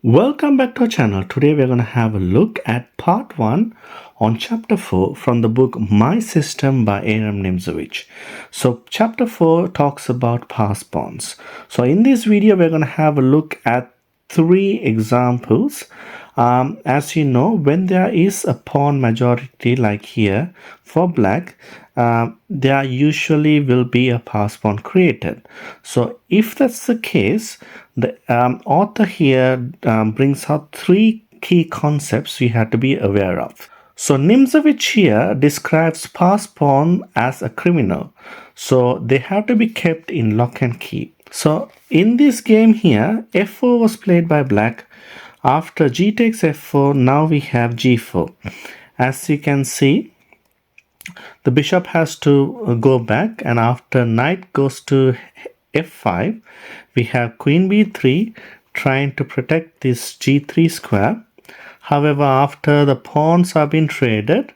Welcome back to our channel. Today we're going to have a look at part 1 on chapter 4 from the book My System by Aron Nimzowitsch. So chapter 4 talks about pass pawns. So in this video we're going to have a look at 3 examples. As you know, when there is a pawn majority like here for black, there usually will be a pass pawn created. So if that's the case, the author here brings out 3 key concepts we have to be aware of. So Nimzowitsch here describes pass pawn as a criminal. So they have to be kept in lock and key. So in this game here, f4 was played by black. After g takes f4, now we have g4. As you can see, the bishop has to go back, and after knight goes to f5, we have queen b3 trying to protect this g3 square. However, after the pawns have been traded,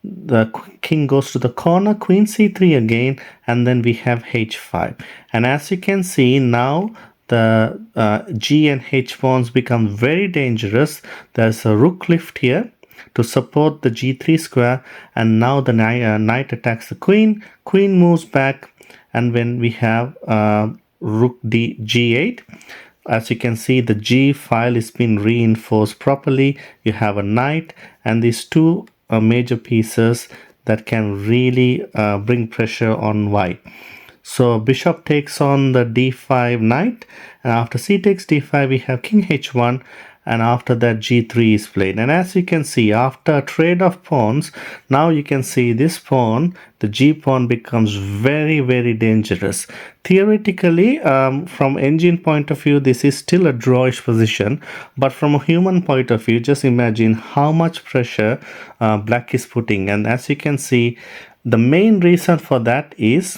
the king goes to the corner, queen c3 again, and then we have h5. And as you can see, now the g and h pawns become very dangerous. There's a rook lift here to support the g3 square, and now the knight attacks the queen. Queen moves back, and when we have rook d g8, as you can see, the g file is being reinforced properly. You have a knight and these 2 major pieces that can really bring pressure on white. So bishop takes on the d5 knight, and after c takes d5 we have king h1, and after that g3 is played. And as you can see, after a trade of pawns, now you can see this pawn, the g pawn, becomes very dangerous. Theoretically, from engine point of view, this is still a drawish position, but from a human point of view, just imagine how much pressure black is putting. And as you can see, the main reason for that is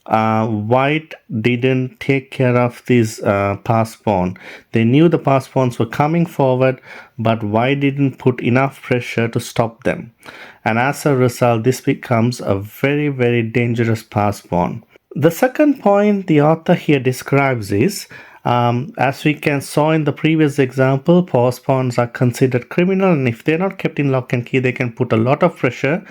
white didn't take care of this pass pawn. They knew the pass pawns were coming forward, but white didn't put enough pressure to stop them. And as a result, this becomes a very dangerous pass pawn. The second point the author here describes is, as we saw in the previous example, pass pawns are considered criminal, and if they're not kept in lock and key, they can put a lot of pressure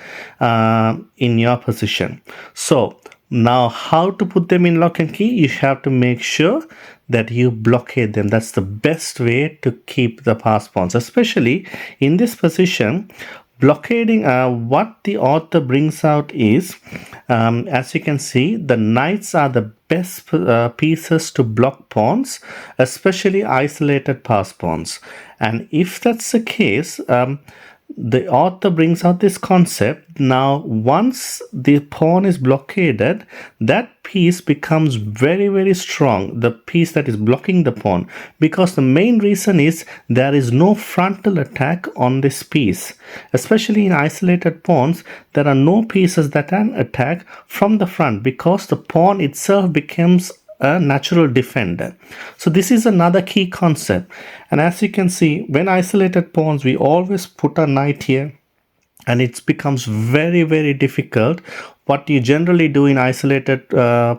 in your position. So now, how to put them in lock and key? You have to make sure that you blockade them. That's the best way to keep the pass pawns, especially in this position. Blockading, what the author brings out is, as you can see, the knights are the best pieces to block pawns, especially isolated pass pawns. And if that's the case, the author brings out this concept. Now, once the pawn is blockaded, that piece becomes very strong, the piece that is blocking the pawn, because the main reason is there is no frontal attack on this piece. Especially in isolated pawns, there are no pieces that can attack from the front because the pawn itself becomes a natural defender. So this is another key concept. And as you can see, when isolated pawns, we always put a knight here, and it becomes very difficult. What you generally do in isolated pass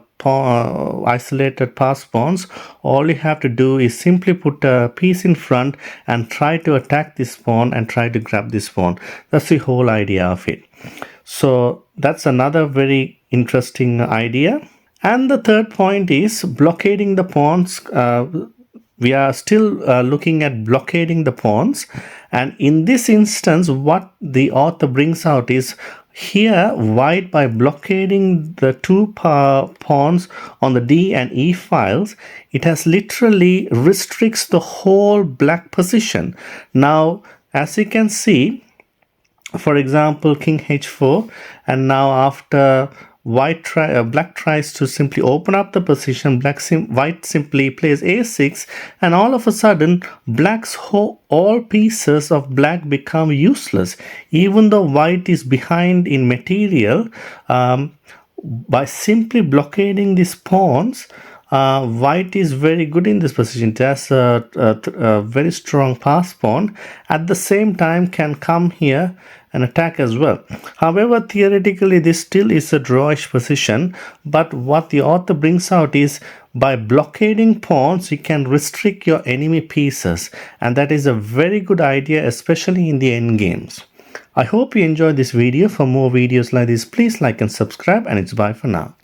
pawns, all you have to do is simply put a piece in front and try to attack this pawn and try to grab this pawn. That's the whole idea of it. So that's another very interesting idea. And the third point is blockading the pawns. We are still looking at blockading the pawns, and in this instance what the author brings out is, here white, by blockading the 2 pawns on the d and e files, it has literally restricts the whole black position. Now, as you can see, for example, king h4, and now after black tries to simply open up the position, white simply plays a6, and all of a sudden all pieces of black become useless. Even though white is behind in material, by simply blockading these pawns, white is very good in this position. It has a very strong pass pawn. At the same time can come here and attack as well. However, theoretically this still is a drawish position, but what the author brings out is by blockading pawns you can restrict your enemy pieces, and that is a very good idea, especially in the end games. I hope you enjoyed this video. For more videos like this, please like and subscribe, and it's bye for now.